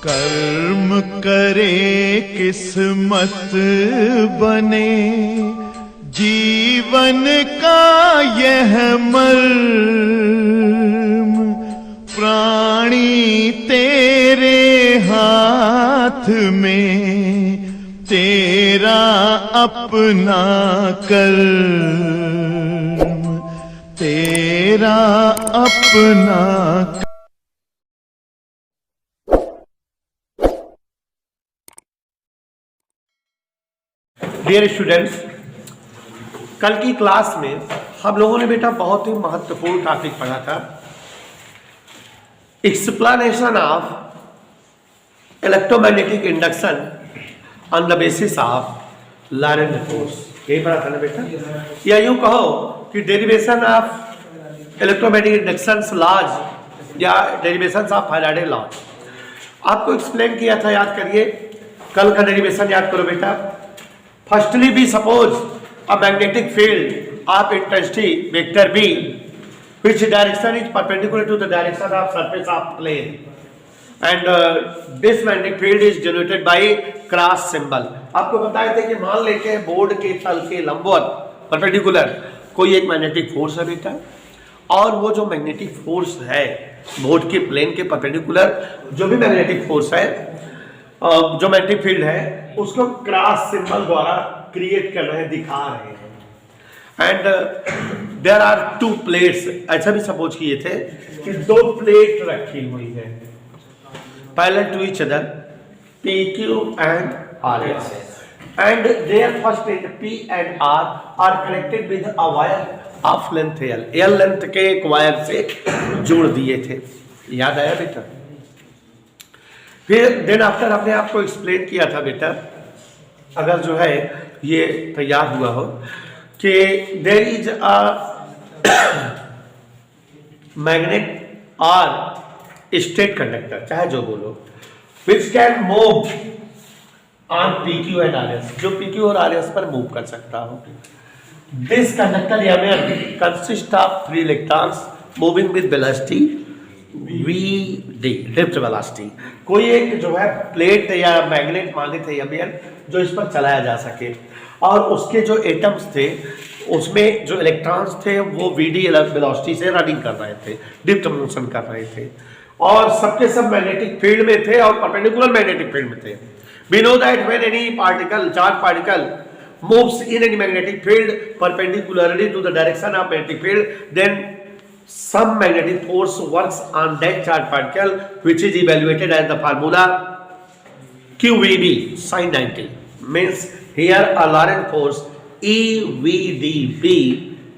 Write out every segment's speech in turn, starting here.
कर्म करे किस्मत बने, जीवन का यह मर्म, प्राणी तेरे हाथ में, तेरा अपना कर्म, तेरा अपना। डियर स्टूडेंट्स, कल की क्लास में हम लोगों ने बेटा बहुत ही महत्वपूर्ण टॉपिक पढ़ा था, explanation of electromagnetic induction on the basis of Lorentz force. यही पढ़ा था ना बेटा, या यूं कहो कि derivation of electromagnetic induction laws या डेरिवेशन ऑफ फैराडे लॉज आपको एक्सप्लेन किया था। याद करिए, कल का डेरिवेशन याद करो बेटा। Firstly, we suppose a magnetic field of intensity vector B, which direction is perpendicular to the direction of surface of plane, and this magnetic field is generated by cross symbol. आपको बताए थे कि मान लेके board के तल के लंबवत परपेंडिकुलर कोई एक मैग्नेटिक फोर्स है बेटा, और वो जो मैग्नेटिक फोर्स है बोर्ड के प्लेन के परपेंडिकुलर जो भी मैग्नेटिक फोर्स है, जो मैग्नेटिक फील्ड है, उसको क्रॉस सिंबल द्वारा क्रिएट कर रहे हैं, दिखा रहे हैं। And there are two plates, ऐसा भी सपोज किए थे कि दो प्लेट रखी हुई है parallel to each other, P Q and R S, and their first and P and R are connected with a wire of length L length के एक वायर से जोड़ दिए थे। याद आया बेटा? फिर देन आफ्टर हमने आपको एक्सप्लेन किया था बेटा, अगर जो है ये तैयार हुआ हो कि देयर इज अ मैग्नेट और स्टेट कंडक्टर, चाहे जो बोलो, which can move on P Q and R S, जो पी क्यू और आर एस पर मूव कर सकता हो। दिस कंडक्टर या consist of 3 electrons moving with velocity VD, drift velocity. कोई एक जो है प्लेट या मैग्नेट माने थे या जो इस पर चलाया जा सके, और उसके जो एटम्स थे उसमें जो इलेक्ट्रॉन्स थे वो VD वेलोसिटी से रनिंग कर रहे थे, ड्रिफ्ट मोशन कर रहे थे, और सबके सब मैग्नेटिक फील्ड में थे और परपेंडिकुलर मैग्नेटिक फील्ड में थे। We know that when any particle, charge particle moves in any magnetic field perpendicularly to the direction of magnetic field, then some magnetic force works on that charged particle, which is evaluated as the formula QVB sin 90. Means here a Lorentz force EVDB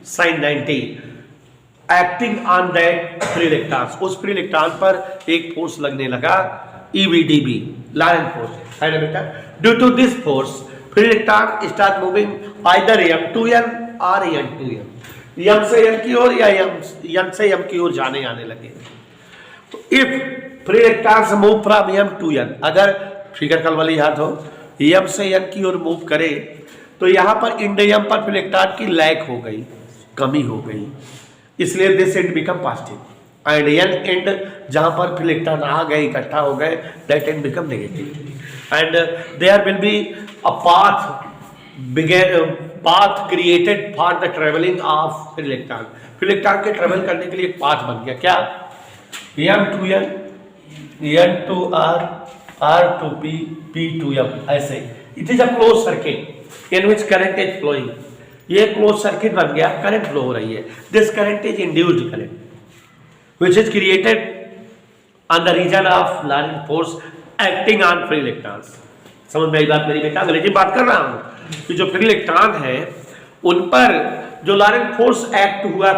sin 90 acting on that free electrons. उस free electron पर एक force लगने लगा, EVDB Lorentz force है ना बेटा। Due to this force, free electron start moving either m to n or n to m, यम से यम की ओर या यम से यम की ओर जाने आने लगे। तो if free electrons move from M to N, अगर फिगर कल वाली याद हो, यम से यम की ओर मूव करे तो यहाँ पर इंड यम पर फ्री इलेक्ट्रॉन की लैक हो गई, कमी हो गई, इसलिए this end become positive, and N end जहाँ पर फ्री इलेक्ट्रॉन आ गए, इकट्ठा हो गए, that end become negative, and there will be a path created for the travelling of electron. Electron के ट्रेवल करने के लिए एक पाथ बन गया, क्या? M to N, N to R, R to P, P to M, ऐसे। It is a close circuit in which current is flowing. ये क्लोज सर्किट बन गया, करंट फ्लो हो रही है। This current is induced current which is created on the reason of Lorentz force acting on free electrons. समझ में आई बात मेरी बेटा? अंग्रेजी बात कर रहा हूं कि जो फ्री इलेक्ट्रॉन है उन पर जो लॉरेंट फोर्स एक्ट हुआ,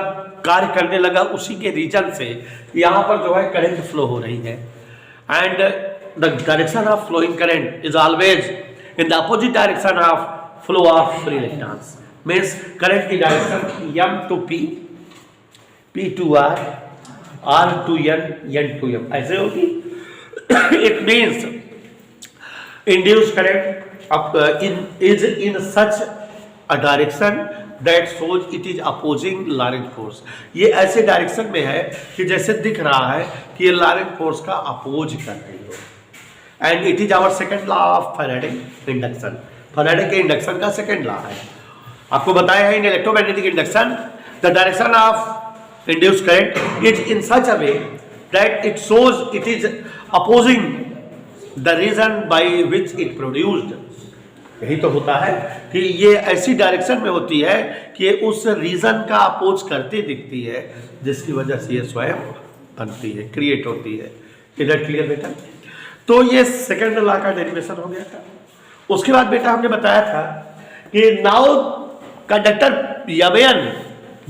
कार्य करने लगा, उसी के रीजन से यहाँ पर जो है करंट फ्लो हो रही है, and the direction of flowing current is always in the opposite direction of flow of free electrons. Means current की direction M to P, P to R, R to N, N to M, ऐसे होगी। It means induced current is in such a direction that shows it is opposing Lorentz force। ये ऐसे direction में है कि जैसे दिख रहा है कि ये लॉरेंट फोर्स का अपोज कर रही हो। And it is our second law of Faraday induction. Faraday के इंडक्शन का सेकंड लॉ है। आपको बताया है in electromagnetic induction the direction of induced current is in such a way that it shows it is opposing the reason by which it produced. यही तो होता है कि ये ऐसी डायरेक्शन में होती है कि ये उस रीजन का अपोज करती दिखती है जिसकी वजह से ये स्वयं बनती है, क्रिएट होती है। इधर क्लियर बेटा? तो ये सेकंड लॉ का डेरिवेशन हो गया था। उसके बाद बेटा हमने बताया था कि now conductor even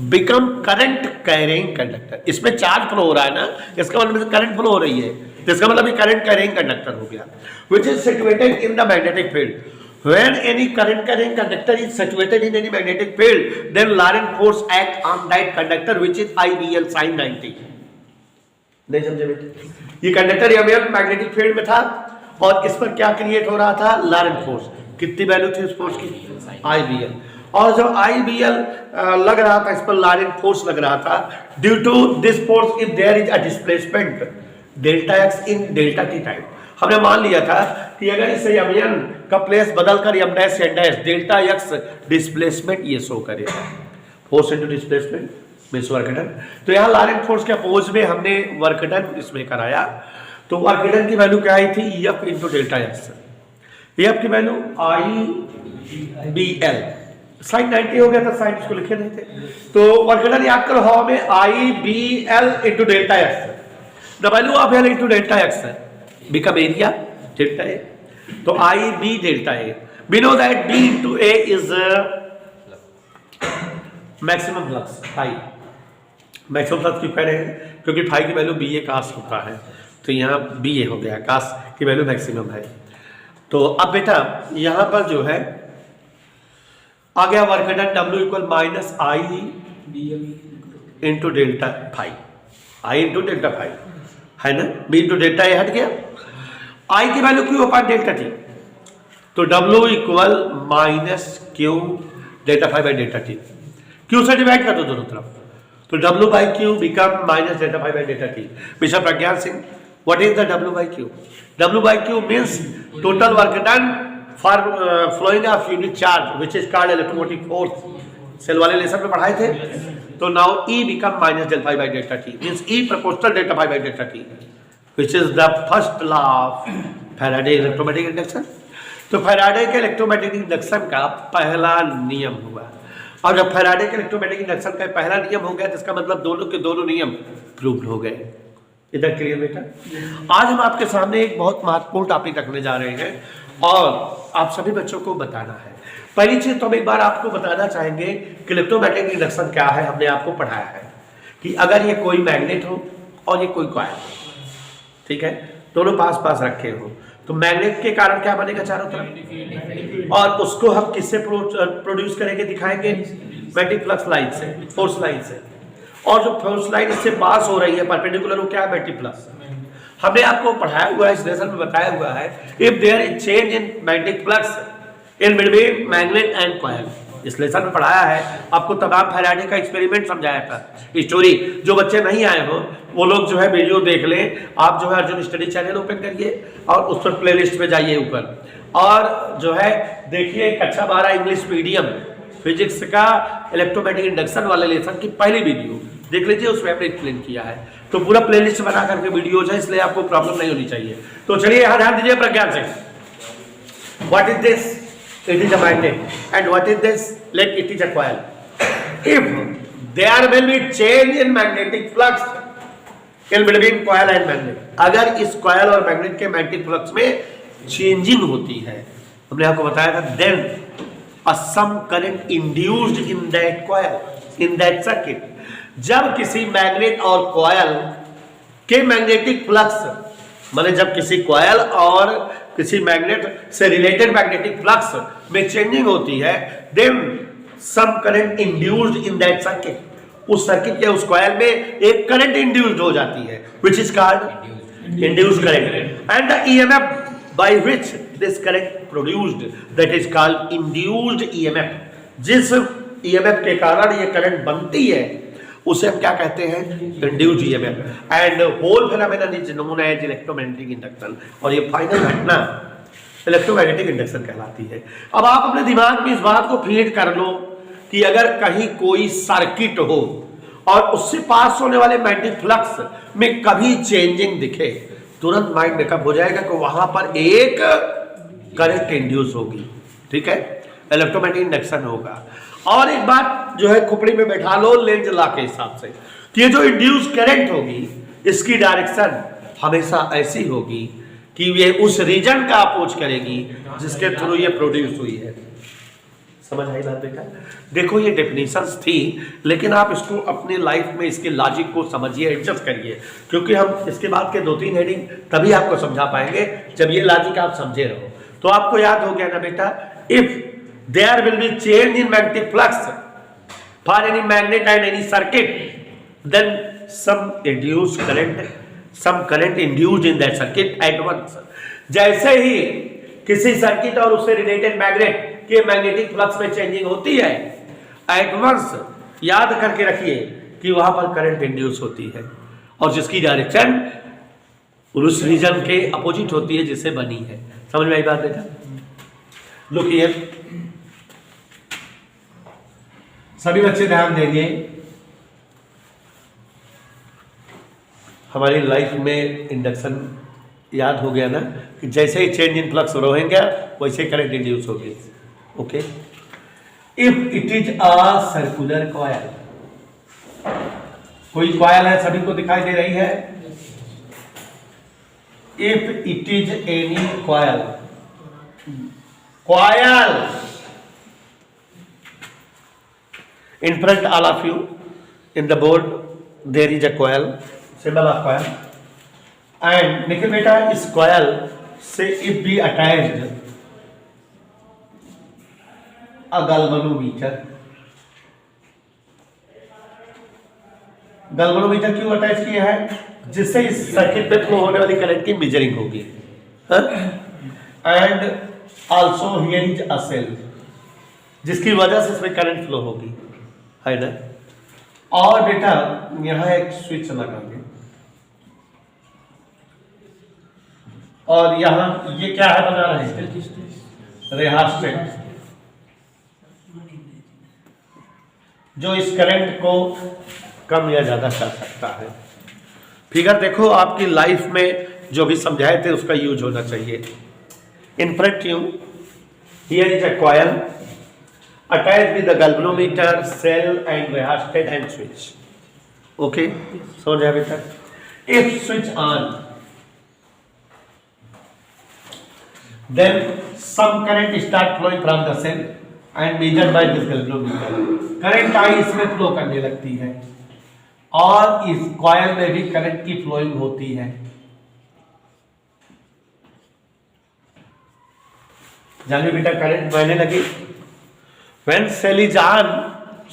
become current carrying conductor. इसमें चार्ज फ्लो हो रहा है ना, इसका मतलब करंट फ्लो हो रही है, तो इसका मतलब ये करंट कैरिंग कंडक्टर हो गया, which is situated in the magnetic field. When any current carrying conductor is situated in any magnetic field, then Lorentz force act on that conductor, which is IBL sin 90। नहीं समझे बेटे? ये conductor यवेन magnetic field में था और इस पर क्या क्रिएट हो रहा था? Laurent force. कितनी वैल्यू थी उस फोर्स की? IBL। और जब IBL लग रहा था, इस पर लॉरेंट फोर्स लग रहा था, due to this force if there is a displacement delta x in delta t time. हमने मान लिया था कि अगर इस यवेन का प्लेस बदलकर m dash n dash delta x displacement ये शो करेगा, force into displacement means work done. तो यहाँ लॉरेंट फोर्स के अपोज में हमने वर्क डन इसमें कराया। तो वर्क डन की वैल्यू क्या आई थी? Ef into delta x। Ef की वैल्यू IBL साइन 90 हो गया था, साइन इसको लिखे नहीं थे। तो वर्क डन याद करो, हवा में IBL into delta x, the value of L into delta x become area delta A। तो IB delta A, we know that B into A is maximum flux phi। Maximum flux क्यों कह रहे हैं? क्योंकि फाई की value BA कास होता है, तो यहाँ BA हो गया, कास की वैल्यू मैक्सिमम है। तो अब बेटा यहाँ पर जो है आ गया work done W equal minus I into delta phi, I into delta phi है ना, B इंटू डेल्टा ए हट गया। I की value q upon delta t, तो W equal minus q delta phi by delta t. Q से divide कर दो दोनों तरफ, तो W by q become minus delta phi by delta t. Mister Pragyan Singh, what is the W by q? W by q means total work done for flowing of unit charge which is called electromotive force. Cell वाले lesson में पढ़ाए थे। तो now E become minus delta phi by delta t means E proportional delta phi by delta t, which is the first law of Faraday electromagnetic induction। तो Faraday के electromagnetic induction का पहला नियम हुआ, और जब फैराडे के इलेक्ट्रोमैग्नेटिक इंडक्शन का पहला नियम हो गया तो इसका मतलब दोनों के दोनों नियम प्रूव्ड हो गए। इधर क्लियर बेटा? आज हम आपके सामने एक बहुत महत्वपूर्ण टॉपिक रखने जा रहे हैं और आप सभी बच्चों को बताना है। पहली चीज तो हम एक बार आपको बताना चाहेंगे कि इलेक्ट्रोमैग्नेटिक इंडक्शन क्या है। हमने आपको पढ़ाया है कि अगर ये कोई मैग्नेट हो और ये कोई कॉइल हो, ठीक है, दोनों पास पास रखे हो, तो मैग्नेट के कारण क्या बनेगा? चारों तरफ, और उसको हम किससे प्रोड्यूस करेंगे, दिखाएंगे? मैग्नेटिक फ्लक्स लाइन से, फोर्स लाइन से। और जो फोर्स लाइन इससे पास हो रही है परपेंडिकुलर, वो क्या है? Magnetic flux. हमने आपको पढ़ाया हुआ है, इस लेसन में बताया हुआ है, if there is change in magnetic flux in between magnet and coil. इस लेसन में पढ़ाया है, आपको तमाम फैराडे का एक्सपेरिमेंट समझाया था, स्टोरी। जो बच्चे नहीं आए हो वो लोग जो है वीडियो देख लें। आप जो है अर्जुन स्टडी चैनल ओपन करिए और उस पर प्लेलिस्ट में जाइए ऊपर, और जो है देखिए कक्षा 12 इंग्लिश मीडियम फिजिक्स का इलेक्ट्रोमैग्नेटिक इंडक्शन वाले लेसन की पहली वीडियो देख लीजिए, उसमें हमने एक्सप्लेन किया है। तो पूरा प्लेलिस्ट बना करके वीडियोज है, इसलिए आपको प्रॉब्लम नहीं होनी चाहिए। तो चलिए यहाँ ध्यान दीजिए Pragyan Singh, what is this? It is a magnet. And what is this? Let it is a coil. If there will be change in magnetic flux in between coil and magnet, अगर इस coil और magnet के magnetic flux में changing होती है, हमने आपको बताया था, then a some current induced in that coil, in that circuit। जब किसी magnet और coil के magnetic flux, माने जब किसी coil और किसी मैग्नेट से रिलेटेड मैग्नेटिक फ्लक्स में चेंजिंग होती है, then some current induced in that circuit, उस सर्किट या उस कॉइल में एक करंट इंड्यूस्ड हो जाती है, which is called induced current, and the EMF by which this current produced, that is called induced EMF. जिस ईएमएफ के कारण ये करंट बनती है उसे हम क्या कहते हैं, induced EMF. And whole phenomenon is known as electromagnetic induction, और ये फाइनल घटना इलेक्ट्रोमैग्नेटिक इंडक्शन कहलाती है। अब आप अपने दिमाग में इस बात को फीड कर लो कि अगर कहीं कोई सर्किट हो और उससे पास होने वाले मैग्नेटिक फ्लक्स में कभी चेंजिंग दिखे, तुरंत माइंड मेकअप हो जाएगा कि वहां पर एक करंट इंड्यूस होगी, ठीक है, इलेक्ट्रोमैग्नेटिक इंडक्शन होगा। और एक बात जो है खोपड़ी में बैठा लो लेंज लॉ के हिसाब से, कि ये जो इंड्यूस करंट होगी इसकी डायरेक्शन हमेशा ऐसी होगी कि ये उस रीजन का अपोज करेगी जिसके थ्रू ये प्रोड्यूस हुई है। समझ आई बात बेटा? देखो ये डेफिनेशंस थी, लेकिन आप इसको अपने लाइफ में इसके लॉजिक को समझिए, एडजस्ट करिए, क्योंकि हम इसके बाद के 2-3 हेडिंग तभी आपको समझा पाएंगे जब ये लॉजिक आप समझे रहो। तो आपको याद हो गया ना बेटा, if there will be change in magnetic flux for any magnet and any circuit, then some current induced in that circuit at once। जैसे ही किसी सर्किट और उससे रिलेटेड मैग्नेट के मैग्नेटिक फ्लक्स में चेंजिंग होती है, एट वंस याद करके रखिए कि वहां पर करंट इंड्यूस होती है, और जिसकी डायरेक्शन उस रीजन के अपोजिट होती है जिससे बनी है। समझ में आई बात बेटा? लुक हियर, सभी बच्चे ध्यान देंगे। हमारी लाइफ में इंडक्शन याद हो गया ना, कि जैसे ही चेंज इन फ्लक्स रहेंगे वैसे करंट इंड्यूस होगी। Okay, if it is a circular coil, कोई कॉइल है, सभी को दिखाई दे रही है। If it is any coil, coil in front all of you in the board there is a coil, symbol of coil, and Nikhil बेटा इस coil से if be attached a galvanometer, galvanometer क्यों अटैच किया है? जिससे इस सर्किट पे flow होने वाली करंट की मेजरिंग होगी, and also here is a cell, जिसकी वजह से इसमें करंट फ्लो होगी, है ना। और बेटा यहां एक स्विच लगाएंगे, और यहां ये क्या है बना रहे हैं, रेहास्टेट, जो इस करंट को कम या ज्यादा कर सकता है। फिगर देखो, आपकी लाइफ में जो भी समझाए थे उसका यूज होना चाहिए। In front you here is a coil attached with the galvanometer, cell and rheostat and switch. Okay, so बेटा, if switch on, then some current start flowing from the cell and measured by this galvanometer. Current I इसमें flow करने लगती है, और इस coil में भी current की फ्लोइंग होती है। जानिए बेटा, करंट बहने लगी। When cell is on,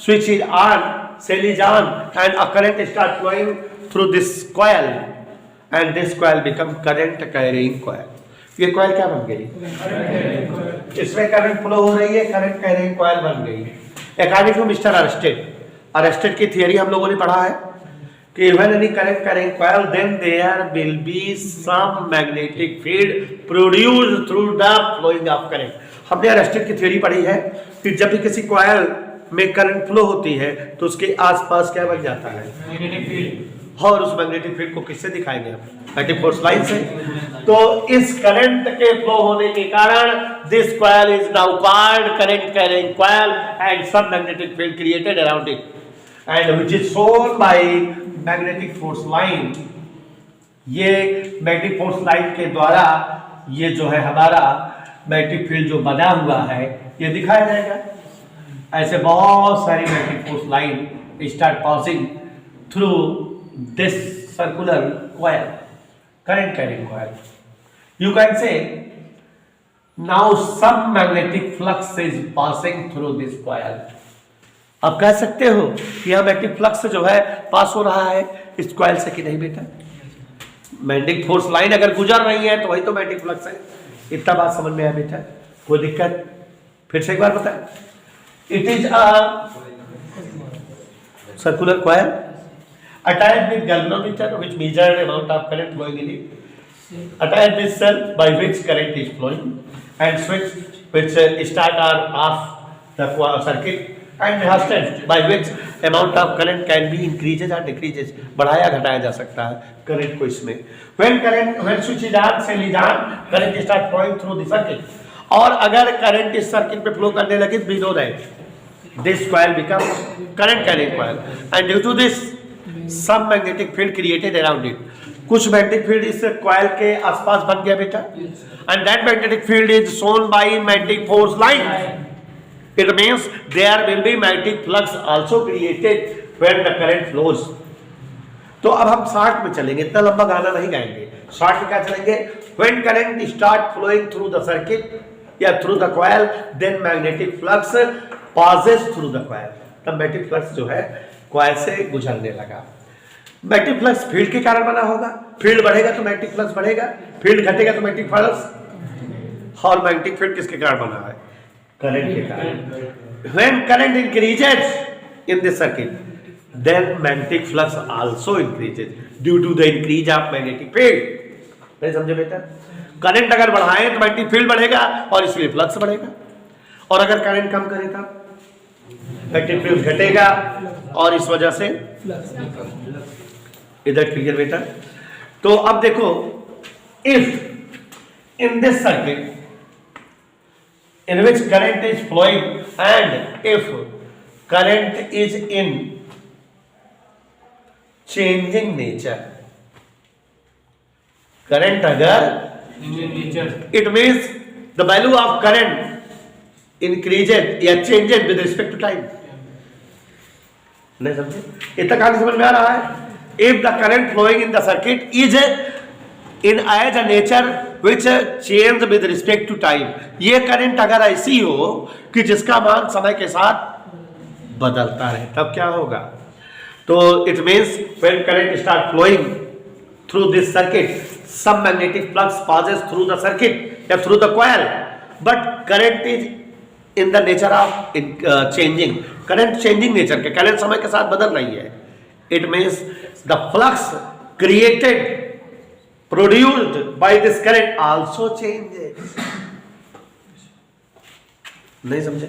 switch is on, cell is on, and a current start flowing through this coil, and this coil become current carrying coil. ये coil क्या बन गई? इसमें करंट फ्लो हो रही है, करंट कैरिंग coil बन गई। According to Mr. Arested की थियरी हम लोगों ने पढ़ा है कि when any current carrying coil, then there will be some magnetic field produced through the flowing of current। हमने अरेस्टेड की थ्योरी पढ़ी है कि जब भी किसी कॉइल में करंट फ्लो होती है तो उसके आसपास क्या बन जाता है, मैग्नेटिक फील्ड, और उस मैग्नेटिक फील्ड को किससे दिखाएंगे हम, मैग्नेटिक फोर्स लाइन से। तो इस करंट के फ्लो होने के कारण this coil is now called current carrying coil, and some magnetic field created around it, and which is shown by magnetic force line. ये मैग्नेटिक फोर्स लाइन के द्वारा ये जो है हमारा मैग्नेटिक फील्ड जो बना हुआ है ये दिखाया जाएगा। ऐसे बहुत सारी magnetic force line start passing through this circular coil, current carrying coil. You can say now some magnetic flux is passing through this coil. आप कह सकते हो कि यह मैग्नेटिक फ्लक्स जो है पास हो रहा है इस कॉइल से कि नहीं बेटा? मैग्नेटिक फोर्स लाइन अगर गुजर रही है तो वही तो मैग्नेटिक फ्लक्स है। इतना बात समझ में आया बेटा? कोई दिक्कत? फिर से एक बार बताएं। It is a circular coil attached with galvanometer which measured amount of current flowing in it, attached with cell by which current is flowing, and switch which start or off the circuit, and resistor by which amount of current can be increases or decreases, बढ़ाया घटाया जा सकता है current को इसमें। when switch is on, cell is on, current start flowing through the circuit, और अगर current इस सर्किट पे फ्लो करने लगे तो we know that this coil becomes current carrying coil, and due to this some magnetic field created around it, कुछ magnetic field इस coil के आसपास बन गया बेटा, and that magnetic field is shown by magnetic force line. It means there will be magnetic flux also created when the current flows. तो अब हम शॉर्ट में चलेंगे, इतना लंबा गाना नहीं गाएंगे, शॉर्ट में क्या चलेंगे? When current start flowing through the circuit या through the coil, then magnetic flux passes through the coil. तब magnetic flux जो है coil से गुजरने लगा। मैग्नेटिक फ्लक्स फील्ड के कारण बना होगा, फील्ड बढ़ेगा तो मैग्नेटिक फ्लक्स बढ़ेगा, फील्ड घटेगा तो मैग्नेटिक फ्लक्स, और मैग्नेटिक फील्ड किसके कारण बना है? करंट के कारण। When current increases in this circuit, then magnetic flux also increases due to the increase of magnetic field. नहीं समझे बेटा? करंट अगर बढ़ाएं तो मैग्नेटिक फील्ड बढ़ेगा और इसलिए फ्लक्स बढ़ेगा, और अगर करंट कम करें तब मैग्नेटिक फील्ड घटेगा और इस वजह से इधर क्लियर बेटा? तो अब देखो, if in this circuit in which current is flowing and if current is in changing nature, current अगर it means the value of current increased या changed with respect to time. नहीं समझे? इतना कहानी समझ में आ रहा है? If the current flowing in the circuit is in as a nature which change with respect to time, ये करंट अगर ऐसी हो कि जिसका मान समय के साथ बदलता रहे, तब क्या होगा? तो it means when current start flowing through this circuit, some magnetic flux passes through the circuit या through the coil, but current is in the nature of changing, current changing nature के, current समय के साथ बदल रही है। It means the flux created, produced by this current also changes. नहीं समझे?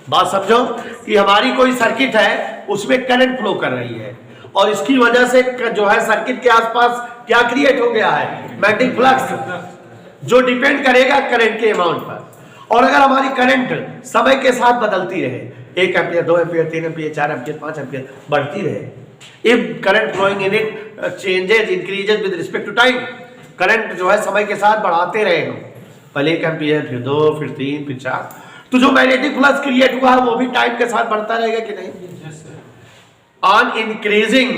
बात समझो कि हमारी कोई सर्किट है, उसमें करंट फ्लो कर रही है, और इसकी वजह से जो है सर्किट के आसपास क्या क्रिएट हो गया है? मैग्नेटिक फ्लक्स, जो डिपेंड करेगा करंट के अमाउंट पर। और अगर हमारी करंट समय के साथ बदलती रहे, 1 ampere, 2 ampere, 3 ampere, 4 ampere, 5 ampere बढ़ती रहे, if current flowing in it changes, increases with respect to time, current जो है समय के साथ बढ़ाते रहे हो, पहले 1 एम्पियर, फिर 2, फिर 3, फिर 4, तो जो मैग्नेटिक फ्लक्स क्रिएट हुआ है वो भी टाइम के साथ बढ़ता रहेगा कि नहीं? On increasing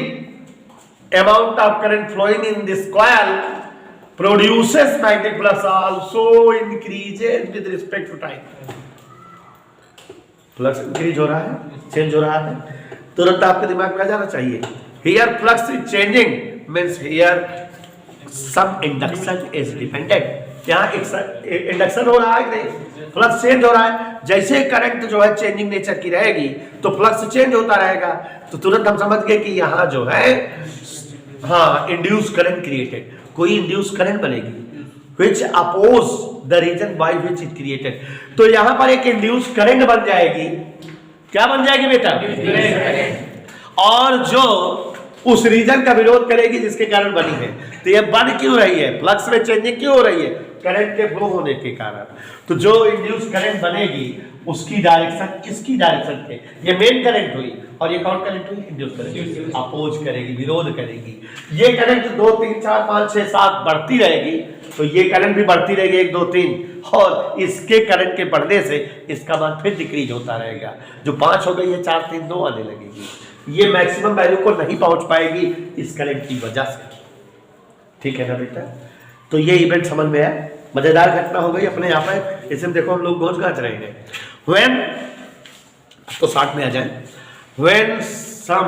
amount of current flowing in this coil produces magnetic flux also increases with respect to time. Flux increase हो रहा है, चेंज हो रहा है, तुरंत आपके दिमाग में आ जाना चाहिए। Here flux is changing means here some induction is dependent. यहाँ इंडक्शन हो रहा है कि नहीं? फ्लक्स चेंज हो रहा है। जैसे करंट जो है चेंजिंग नेचर की रहेगी तो फ्लक्स चेंज होता रहेगा, तो तुरंत हम समझ गए कि यहाँ जो है हाँ इंड्यूस करंट क्रिएटेड, कोई इंड्यूस करंट बनेगी which oppose the region by which it created. तो यहाँ पर एक इंड्यूस करंट बन जाएगी। क्या बन जाएगी बेटा? और जो उस रीजन का विरोध करेगी जिसके कारण बनी है। तो ये बन क्यों रही है? फ्लक्स में चेंजिंग क्यों हो रही है? करंट के फ्लो होने के कारण। तो जो इंड्यूस करंट बनेगी उसकी डायरेक्शन इसकी डायरेक्शन पे, ये मेन करंट हुई और ये कौन करंट हुई? Induce current. अपोज करेगी, विरोध करेगी। ये करंट 2, 3, 4, 5, 6, 7 बढ़ती रहेगी, तो ये करंट भी बढ़ती रहेगी 1, 2, 3, और इसके करंट के बढ़ने से इसका मान फिर डिक्रीज होता रहेगा। जो 5 हो गई है 4, 3, 2 आने लगेगी। ये मैक्सिमम वैल्यू को नहीं पहुंच पाएगी इस करंट की वजह से। ठीक है ना बेटा? तो ये इवेंट समझ में आया, मजेदार घटना हो गई अपने यहाँ पे। इसमें देखो हम लोग घोष गाच रहे हैं। व्हेन, तो 60 में आ जाए। When some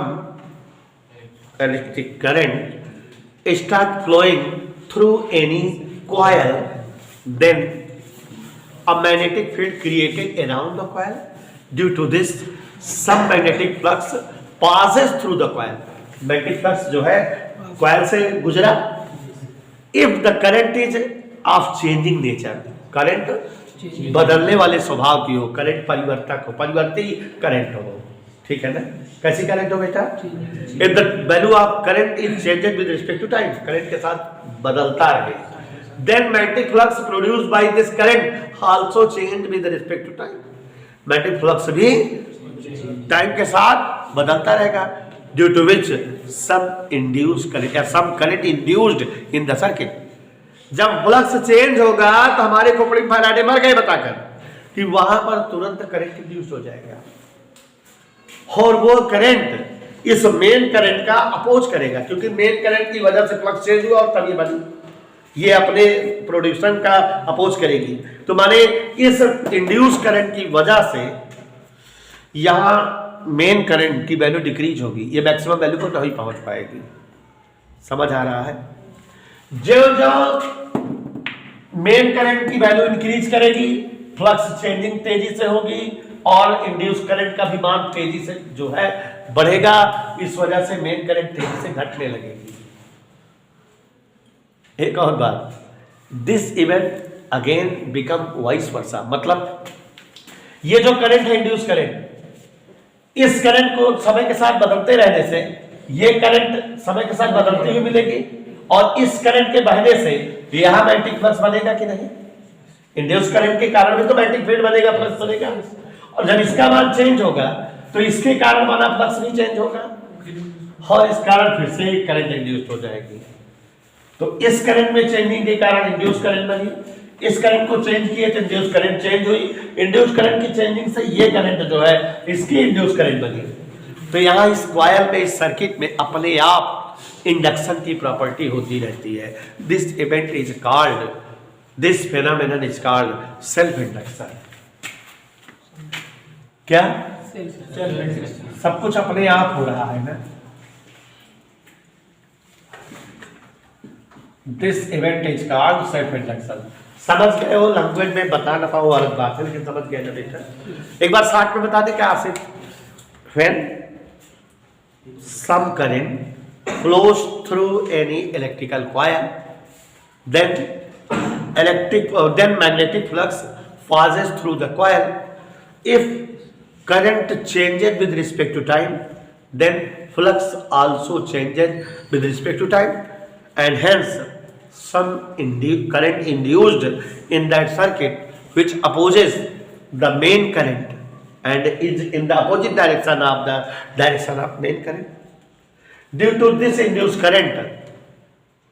electric current start flowing through any coil, then a magnetic field created around the coil. Due to this, some magnetic flux passes through the coil, magnetic flux जो है कॉइल से गुजरा। If the current is of changing nature, current बदलने वाले स्वभाव की हो, current परिवर्तक हो, परिवर्ती करंट हो, ठीक है ना। कैसी करंट हो बेटा? If the value of current is changed with respect to time, current के साथ बदलता रहे, then magnetic flux produced by this current also change with respect to time, magnetic flux भी टाइम के साथ बदलता रहेगा, due to which some induced current या some current induced in the circuit. जब फ्लक्स चेंज होगा तो हमारे खोपड़ी में फैराडे मर गए बताकर कि वहां पर तुरंत करंट इंड्यूस हो जाएगा और वो करंट इस मेन करंट का अपोज करेगा, क्योंकि मेन करंट की वजह से फ्लक्स चेंज हुआ और तभी बनी, ये अपने प्रोड्यूसन का अपोज करेगी। तो माने इस इंड्यूस करंट की वजह से यहां मेन करंट की वैल्यू डिक्रीज होगी, ये मैक्सिमम वैल्यू को नहीं पहुंच पाएगी। समझ आ रहा है? जो मेन करंट की वैल्यू इंक्रीज करेगी, फ्लक्स चेंजिंग तेजी से होगी और इंड्यूस करंट का भी मान तेजी से जो है बढ़ेगा, इस वजह से मेन करंट तेजी से घटने लगेगी। एक और बात, this event again become vice versa, मतलब ये जो करंट है इंड्यूस करंट, इस करंट को समय के साथ बदलते रहने से ये करंट समय के साथ बदलती हुई मिलेगी और इस करंट के बहने से यहां मैग्नेटिक फ्लक्स बनेगा कि नहीं? इंड्यूस करंट के कारण भी तो मैग्नेटिक फील्ड बनेगा, फ्लक्स बनेगा, और जब इसका मान चेंज होगा तो इसके कारण बना फ्लक्स भी चेंज होगा और इस कारण फिर से करंट इंड्यूस हो जाएगी। तो इस करंट में चेंजिंग के कारण इंड्यूस करंट बनी, इस करंट को चेंज किए तो इंड्यूस करंट चेंज हुई, इंड्यूस करंट की चेंजिंग से ये करंट जो है इसकी इंड्यूस करंट बनी। तो यहाँ इस कॉइल में, इस सर्किट में अपने आप इंडक्शन की प्रॉपर्टी होती रहती है। This event is called, this phenomenon is called self induction. क्या? सब कुछ अपने आप हो रहा है ना। This event is called self induction. समझ गए हो? लैंग्वेज में बता ना पाओ अलग बात है, लेकिन समझ गए ना बेटा। एक बार शॉर्ट में बता दे क्या Asif? When some current flows through any electrical coil, then magnetic flux passes through the coil. If current changes with respect to time, then flux also changes with respect to time, and hence some current induced in that circuit which opposes the main current and is in the opposite direction of the direction of main current. Due to this induced current,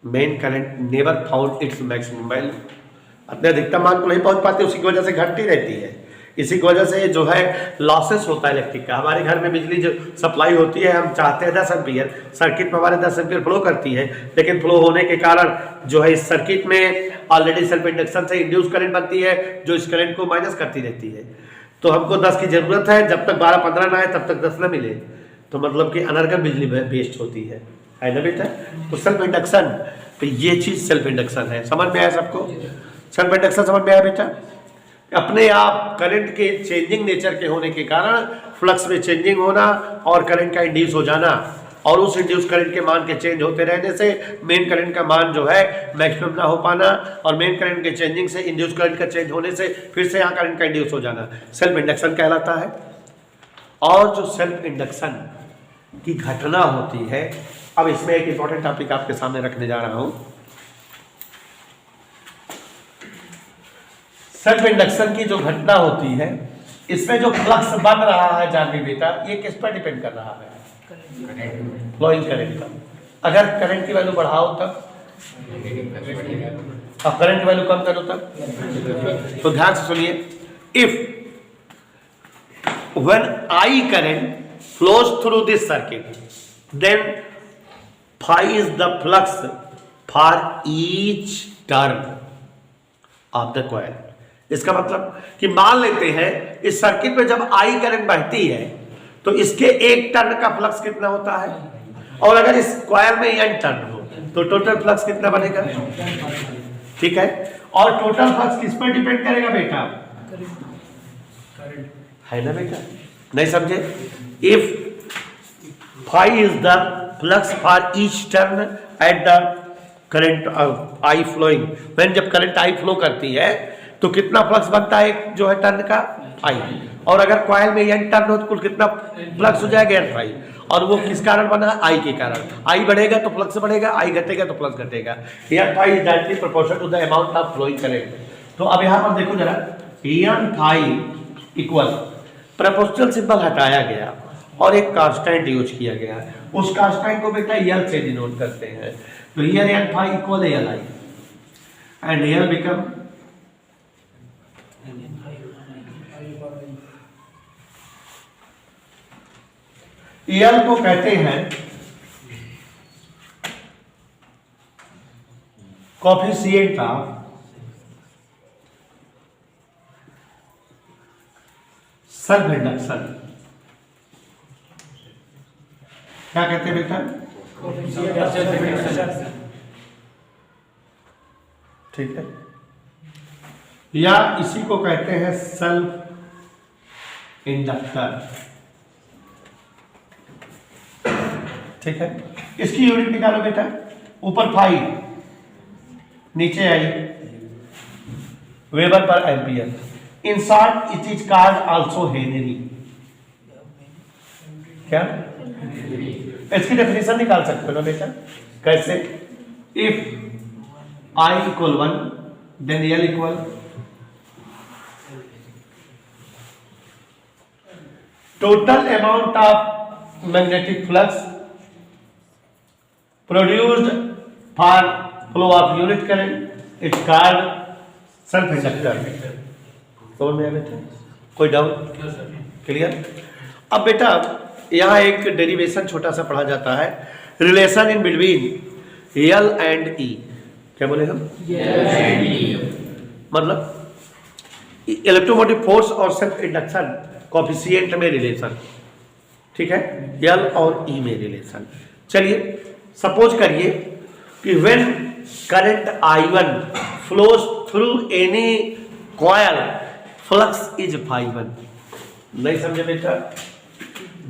main current never found its maximum value. अपने अधिकतम मान को नहीं पहुंच पाते, उसी की वजह से घटती रहती है। इसी की वजह से जो है लॉसेस होता है इलेक्ट्रिक का। हमारे घर में बिजली जो सप्लाई होती है, हम चाहते हैं 10 एम्पीयर, सर्किट में हमारे 10 एम्पीयर फ्लो करती है, लेकिन फ्लो होने के कारण जो है इस सर्किट में ऑलरेडी सेल्फ इंडक्शन से इंड्यूस करंट बनती है जो इस करंट को माइनस करती रहती है। तो हमको 10 की जरूरत है, जब तक 12-15 ना आए तब तक 10 ना मिले, तो मतलब कि अनर्गल बिजली वेस्ट होती है ना बेटा। तो सेल्फ इंडक्शन, तो ये चीज सेल्फ इंडक्शन है। समझ में आया सबको? सेल्फ इंडक्शन समझ में आया बेटा? अपने आप करंट के चेंजिंग नेचर के होने के कारण फ्लक्स में चेंजिंग होना और करंट का इंड्यूस हो जाना, और उस इंड्यूस करंट के मान के चेंज होते रहने से मेन करंट का मान जो है मैक्सिमम ना हो पाना, और मेन करंट के चेंजिंग से इंड्यूस करंट का चेंज होने से फिर से यहाँ करंट का इंड्यूस हो जाना, सेल्फ इंडक्शन कहलाता है। और जो सेल्फ इंडक्शन की घटना होती है, अब इसमें एक इंपॉर्टेंट टॉपिक आपके सामने रखने जा रहा हूं। सेल्फ इंडक्शन की जो घटना होती है, इसमें जो फ्लक्स बन रहा है जानवी बेटा, ये किस पर डिपेंड कर रहा है? फ्लोइंग करंट पर। अगर करंट की वैल्यू बढ़ाओ तब, अब करंट की वैल्यू कम करो तब। तो ध्यान से सुनिए, if when I current flows through this circuit, then phi is the flux for each turn of the coil. इसका मतलब कि मान लेते हैं इस सर्किट में जब I करंट बहती है तो इसके एक टर्न का फ्लक्स कितना होता है, और अगर इस कॉइल में n टर्न हो तो टोटल फ्लक्स कितना बनेगा? ठीक है। और टोटल फ्लक्स किस पर डिपेंड करेगा बेटा? है ना बेटा? नहीं समझे? If phi is the flux for each turn at the current I flowing. when जब करंट I फ्लो करती है तो कितना फ्लक्स बनता है जो है टर्न का I, और अगर कॉइल में n टर्न हो तो कुल कितना फ्लक्स हो जाएगा n फाई, और वो किस कारण बना? I के कारण। I बढ़ेगा तो फ्लक्स बढ़ेगा, I घटेगा तो फ्लक्स घटेगा। n phi is directly proportional to the amount of flowing current. तो अब यहाँ पर देखो जरा, n phi equal proportional symbol हटाया गया और एक कांस्टेंट यूज किया गया, उस कांस्टेंट को बेटा L से डिनोट करते हैं। तो हियर n फाई इक्वल है Li and L become L को कहते हैं कोफिशिएंट ऑफ सेल्फ इंडक्शन। क्या कहते हैं बेटा? ठीक है, या इसी को कहते हैं सेल्फ इंडक्टर। ठीक है, इसकी यूनिट निकालो बेटा, ऊपर फाई नीचे I weber per ampere. In short it is called also henry. क्या? इसकी डेफिनेशन निकाल सकते हो ना बेटा, कैसे? If I equal 1 then L equal total amount of magnetic flux produced for flow of unit current, it's called self inductor। समझ में आया बेटा? कोई डाउट? क्लियर? अब बेटा यहाँ एक डेरिवेशन छोटा सा पढ़ा जाता है, relation in between L and E। क्या बोले हम? मतलब इलेक्ट्रोमोटिव फोर्स और सेल्फ इंडक्शन कोफिशिएंट में रिलेशन। ठीक है, L और E में रिलेशन। चलिए सपोज करिए कि when current I1 flows through any coil flux is phi1। नहीं समझे बेटा?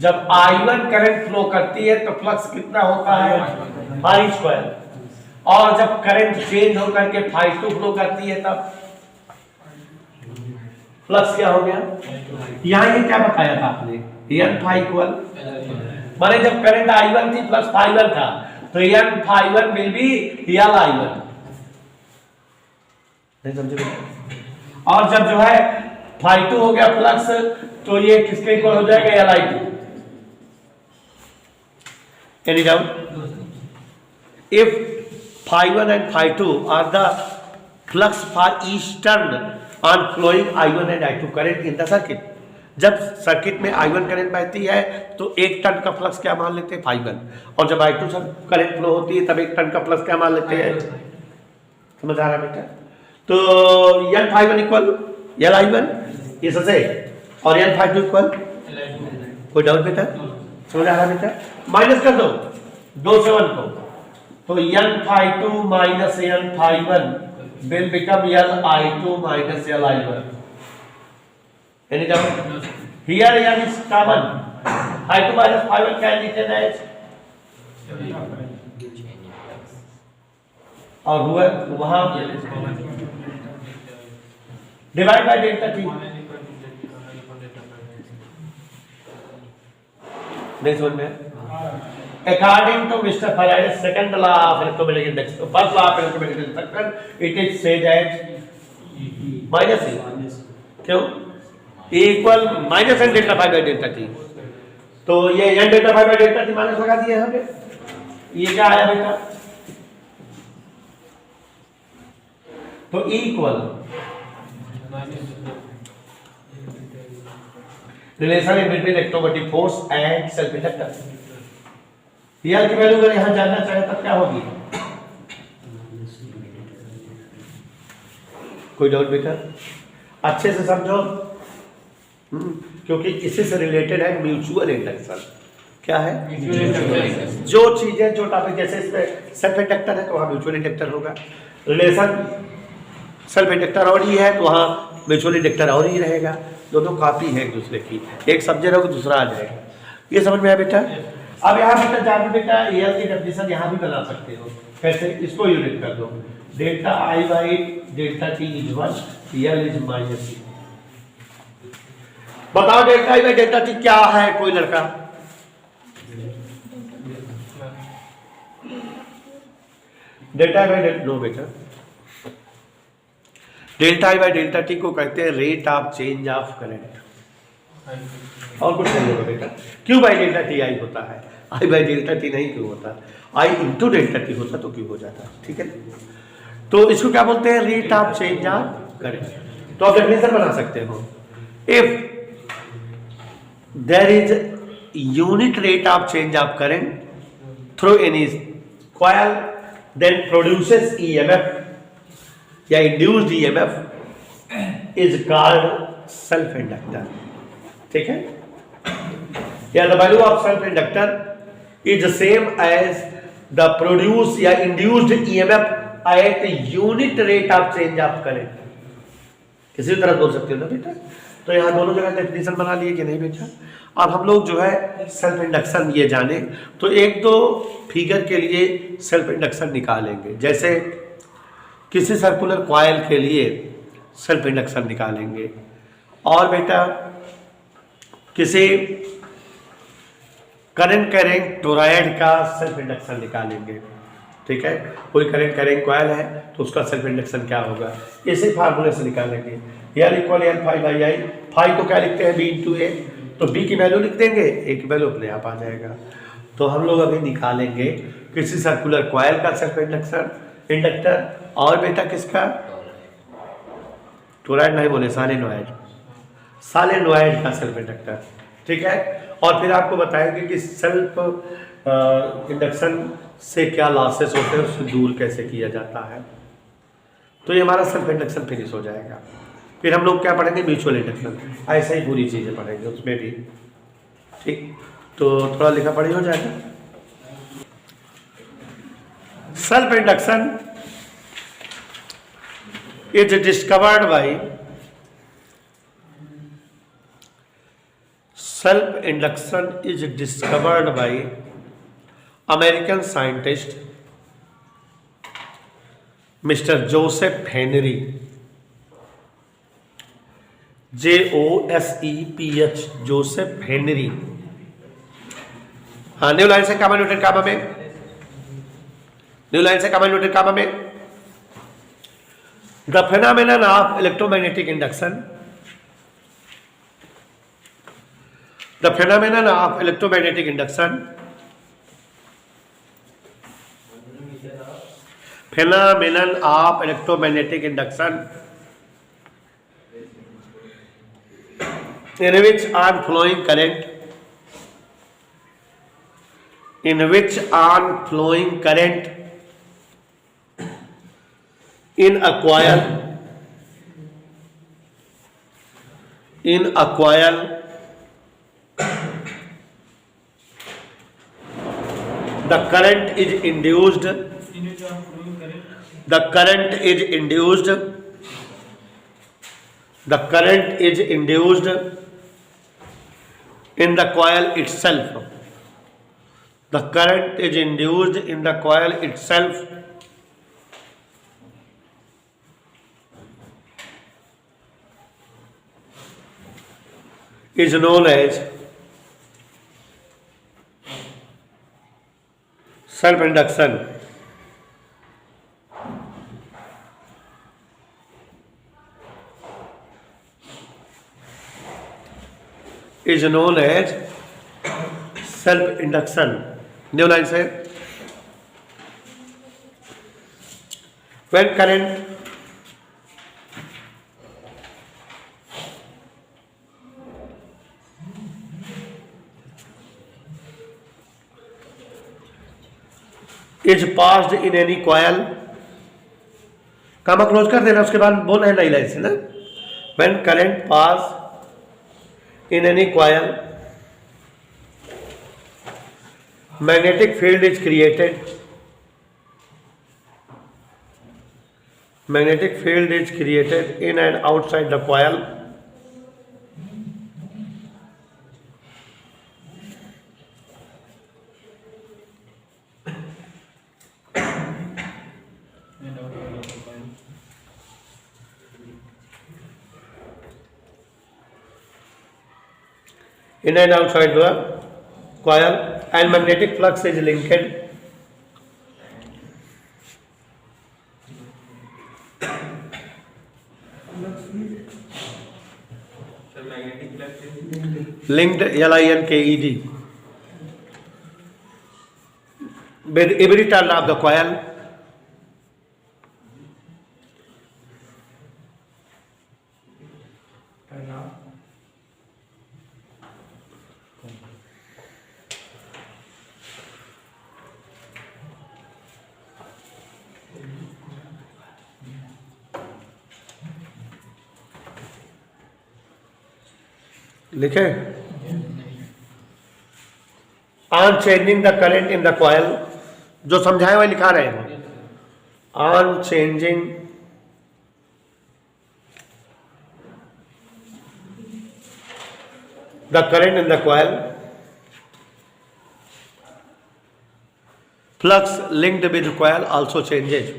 जब I1 करंट फ्लो करती है तो फ्लक्स कितना होता है? phi square. और जब करंट चेंज होकर के phi2 फ्लो करती है तब फ्लक्स क्या हो गया? यहाँ ये क्या बताया था आपने? n phi इक्वल, माने जब करंट I1 थी प्लस phi1 था तो n phi1 will be L I1। नहीं समझे? और जब जो है phi2 हो गया फ्लक्स तो ये किसके इक्वल हो जाएगा? L I2। Any doubt? If phi1 and phi2 are the flux for each turn on flowing I1 and I2 current in the circuit। जब सर्किट में I1 करंट बहती है तो एक टन का फ्लक्स क्या मान लेते हैं? phi1। और जब I2 करंट फ्लो होती है तब एक टन का फ्लक्स क्या मान लेते हैं? समझ आ रहा है बेटा? तो n phi1 equal L I1 इससे, और n phi2 इक्वल, कोई डाउट बेटा? समझ आ रहा है बेटा? माइनस कर दो 2 से 1 को, तो n phi2 minus n phi1 will become L I2 minus L I1। Any doubt? Here n is common, I2 minus phi1 can be written as, और हुआ वहां डिवाइड बाय डेल्टा t। नहीं समझ में? According to Mr. Faraday's second law of electromagnetic induction, first law of electromagnetic induction, it is said as minus E। क्यों? E equal minus n delta phi by delta t। तो ये n delta phi by delta t minus लगा दिया हमने। ये क्या आया बेटा? तो E equal relation in between electromotive force and self inductance। L की वैल्यू अगर यहां जानना चाहे तब क्या होगी? कोई डाउट बेटा? अच्छे से समझो, क्योंकि इसी से रिलेटेड है म्यूचुअल इंडक्शन। क्या है? जो चीजें जो टॉपिक, जैसे इसमें सेल्फ इंडक्टर है तो वहां म्यूचुअल इंडक्टर होगा, रिलेशन सेल्फ इंडक्टर और ही है तो वहां म्यूचुअल इंडक्टर और ही रहेगा। दोनों कॉपी है एक दूसरे की, एक समझे रहोगे दूसरा आ जाएगा। ये समझ में आया बेटा? अब यहाँ बेटा जान बेटा एल की डेफिनेशन यहाँ भी बना सकते हो। कैसे? इसको यूनिट कर दो, delta I by delta T is 1, L is minus C. बताओ delta I by delta T क्या है? कोई लड़का delta I by delta, no बेटा, delta I by delta T को कहते हैं rate of change of current, और कुछ नहीं होगा बेटा। क्यों बाई डेल्टा टी आई होता है, आई बाई डेल्टा टी नहीं क्यों होता, आई इंटू डेल्टा टी होता तो क्यों हो जाता, ठीक है। तो इसको क्या बोलते हैं? Rate of change of current. तो आप डेफिनेशन बना सकते हो, if there is unit rate of change of current through any coil then produces EMF या induced EMF is called self inductor, ठीक है। या the value of self inductor is same as the produce या induced EMF at unit rate of change of current. किसी भी तरह बोल सकते हो ना बेटा। तो यहाँ दोनों जगह डेफिनेशन बना लिए कि नहीं बेटा। अब हम लोग जो है सेल्फ इंडक्शन ये जाने तो एक दो फिगर के लिए सेल्फ इंडक्शन निकालेंगे। जैसे किसी सर्कुलर कॉइल के लिए सेल्फ इंडक्शन निकालेंगे, और बेटा किसी करंट कैरिंग टोरॉयड का सेल्फ इंडक्शन निकालेंगे, ठीक है। कोई करंट कैरिंग कॉइल है तो उसका सेल्फ इंडक्शन क्या होगा, इसी फार्मूले से निकालेंगे। L equal L phi by I, phi को क्या लिखते हैं? बी इंटू ए, तो बी की वैल्यू लिख देंगे, ए की वैल्यू अपने आप आ जाएगा। तो हम लोग अभी निकालेंगे किसी सर्कुलर कॉइल का सेल्फ इंडक्शन इंडक्टर, और बेटा किसका? टोरॉयड नहीं बोले, सॉलिनॉइड का सेल्फ इंडक्टर, ठीक है। और फिर आपको बताएंगे कि सेल्फ इंडक्शन से क्या लॉसेस होते हैं, उससे दूर कैसे किया जाता है। तो ये हमारा सेल्फ इंडक्शन फिनिश हो जाएगा। फिर हम लोग क्या पढ़ेंगे? म्यूचुअल इंडक्शन, ऐसे ही पूरी चीज़ें पढ़ेंगे उसमें भी, ठीक। तो थोड़ा लिखा पढ़ी हो जाएगा। Self induction is discovered by self induction is discovered by American scientist Mr. Joseph Henry, JOSEPH, Joseph Henry. हाँ, न्यू लाइन से कामा न्यूटन कामा में, न्यू लाइन से कामा न्यूटन कामा में the phenomenon of electromagnetic induction, the phenomenon of electromagnetic induction, phenomenon of electromagnetic induction in which on flowing current, in which on flowing current in a coil, in a coil the current is induced, the current is induced, the current is induced in the coil itself, the current is induced in the coil itself is known as self induction. Is known as self induction. New line से when current is passed in any coil, comma close कर देना, उसके बाद बोल रहे हैं नई line से ना। when current pass in any coil, magnetic field is created, magnetic field is created in and outside the coil in and outside the coil, and magnetic flux is linked linked LINKED with every turn of the coil. लिखे on changing the current in the coil, जो समझाए हुए लिखा रहे हैं, on changing the current in the coil, flux linked with coil also changes.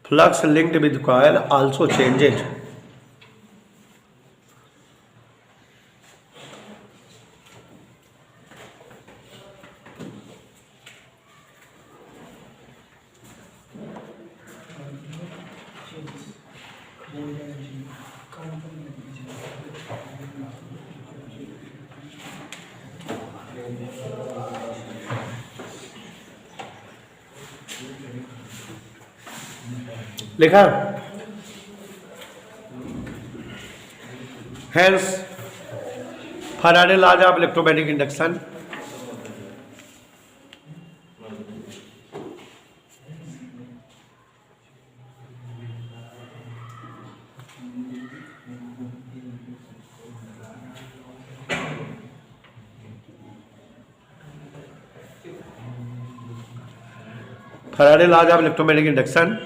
Flux linked with coil also changes. लिखा hence Faraday laws of electromagnetic induction. Faraday laws of electromagnetic induction.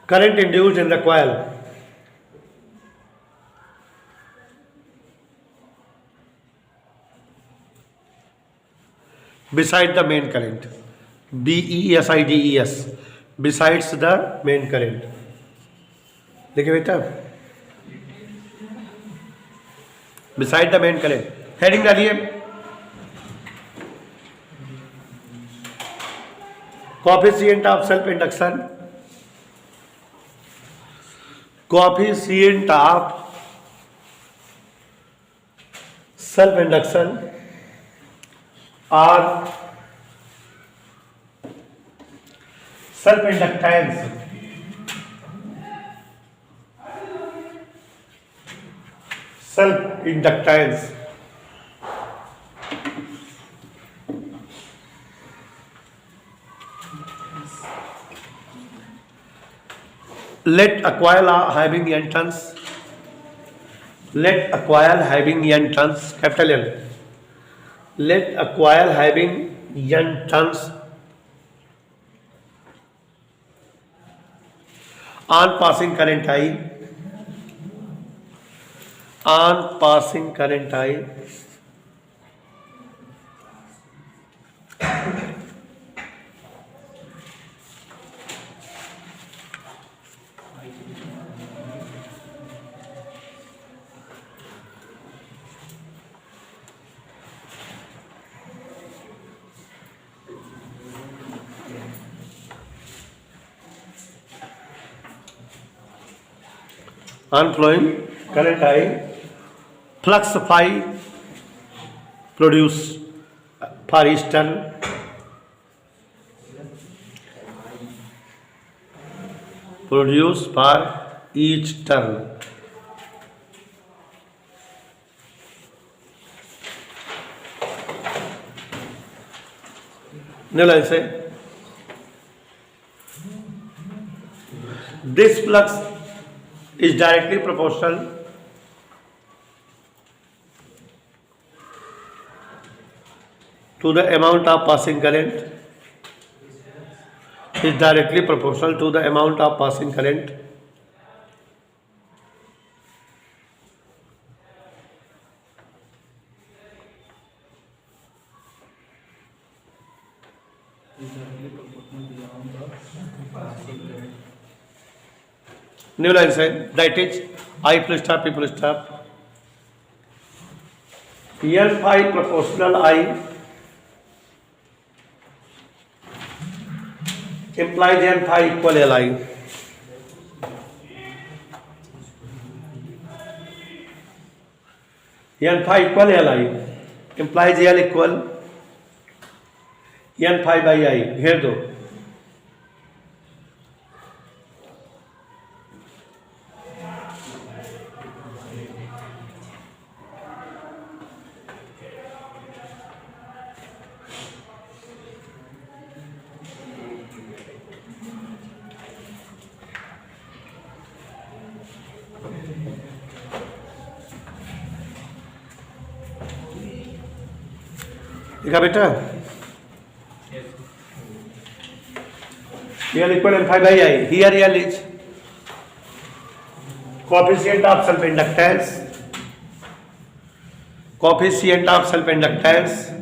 Current induced in the coil beside the main current, BESIDES, besides the main current. देखिए बेटा, beside the main current, heading डालिए. Coefficient of self induction, coefficient of self induction or self inductance let a coil having n turns, let a coil having n turns, capital L, let a coil having n turns on passing current I, on passing current I, on flowing current I, flux phi produce for each turn, produce for each turn. नहीं ऐसे this flux is directly proportional to the amount of passing current, is directly proportional to the amount of passing current New line sign, that is I full stop, P full stop. N phi proportional I implies N phi equal Li. N phi equal Li implies L equal N phi by I. घेर दो. देखा बेटा L equal N phi by I. Here L is coefficient of self-inductance. Coefficient of self-inductance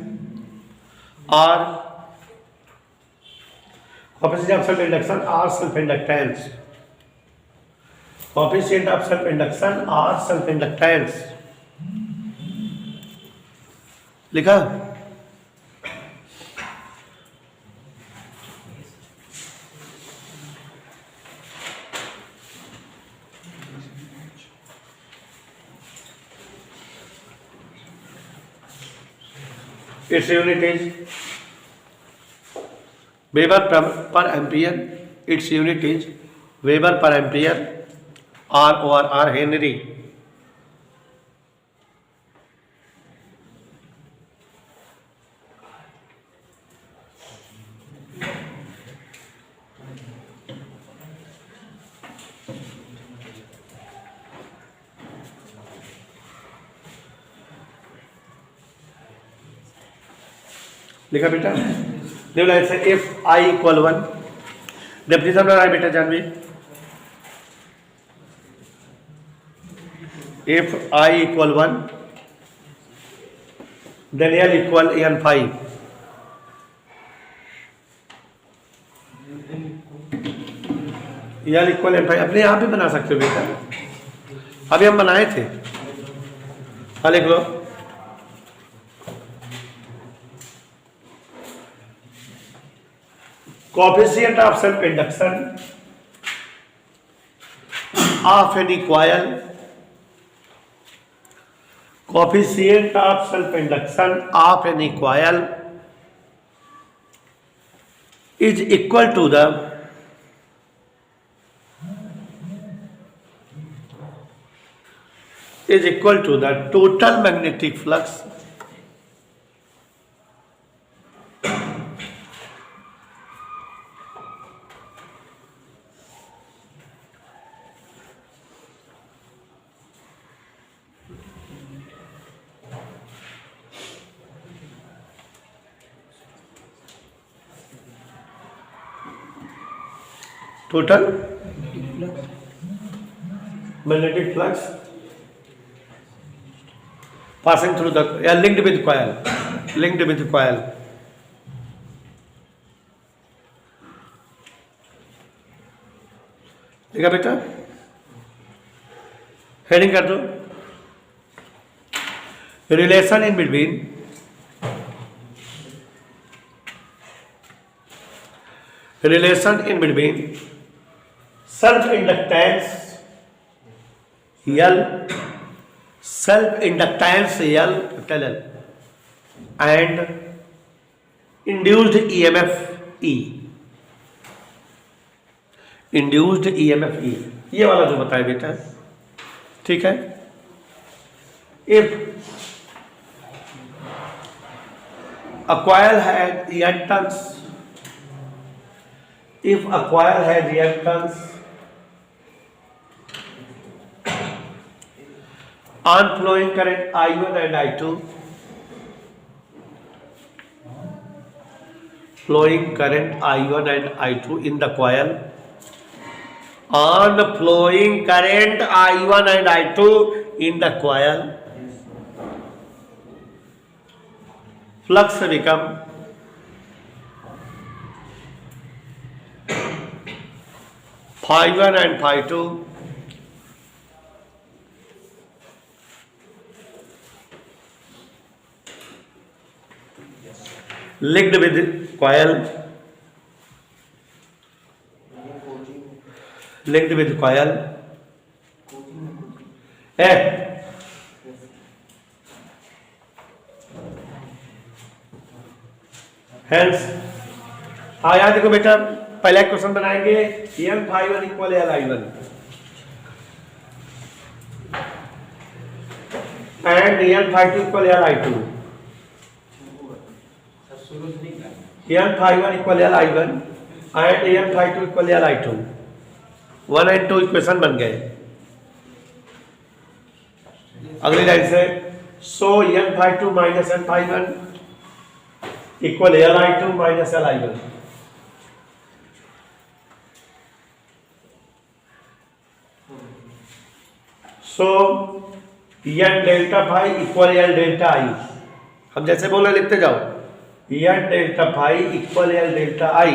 or coefficient of self-induction or self-inductance. Coefficient of self-induction or self-inductance. लिखा its unit is Weber per ampere. Its unit is Weber per ampere R over R Henry. लिखा बेटा new line से if I equal 1 definition बना बेटा Jahnavi if I equal 1 then L equal N phi L equal N phi अपने आप भी बना सकते हो बेटा अभी हम बनाए थे हाँ लिख लो coefficient of self-induction of any coil. Coefficient of self-induction of any coil is equal to the total magnetic flux total magnetic flux passing through the linked with coil देखा बेटा हेडिंग कर दो relation in between self inductance L capital L and induced EMF E ये वाला जो बताया बेटा ठीक है if a coil has reactance on flowing current I1 and I2 in the coil on flowing current I1 and I2 in the coil flux become phi1 and phi2 linked with coil F. Hence यहाँ देखो बेटा, पहला question बनाएंगे N phi1 equal L I1 and N phi2 equal L I2. N phi1 equal L I1 and N phi2 equal L I2. 1 and 2 equation बन गए. अगली line से so N phi2 minus N phi1 equal L I2 minus L I1. So N delta phi equal L delta I. हम जैसे बोले लिखते जाओ. N delta phi equal L delta I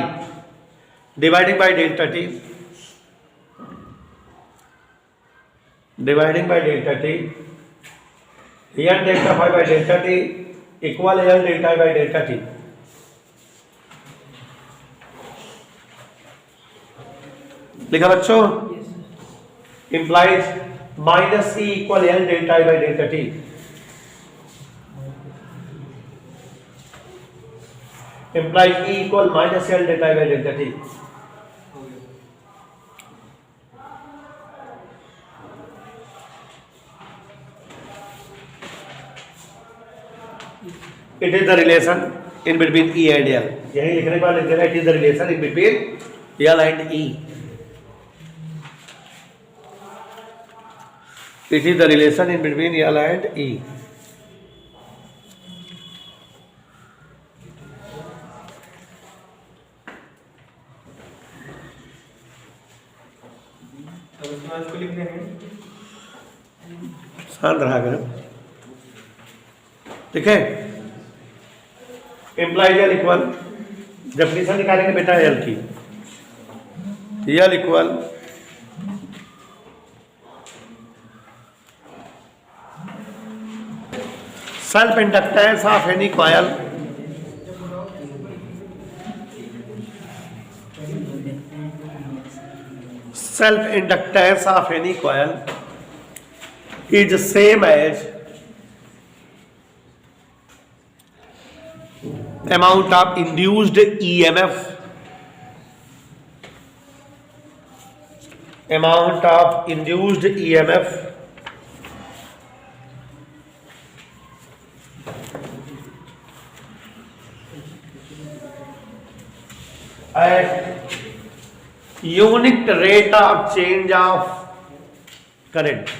dividing by delta T. Dividing by delta T. N delta phi by delta T equal L delta I by delta T. लिखा बच्चों? Implies minus E equal L delta I by delta T. Implies E equal minus L delta I by delta T. It is the relation in between E and L. यही लिखने के बाद लिख देना, it is the relation in between L and E. It is the relation in between L and E. शांत रहा करो. ठीक है. इम्प्लाइज L इक्वल, डेफिनेशन निकालेंगे बेटा L की. L equal self inductance of any coil is the same as amount of induced EMF at unit rate of change of current.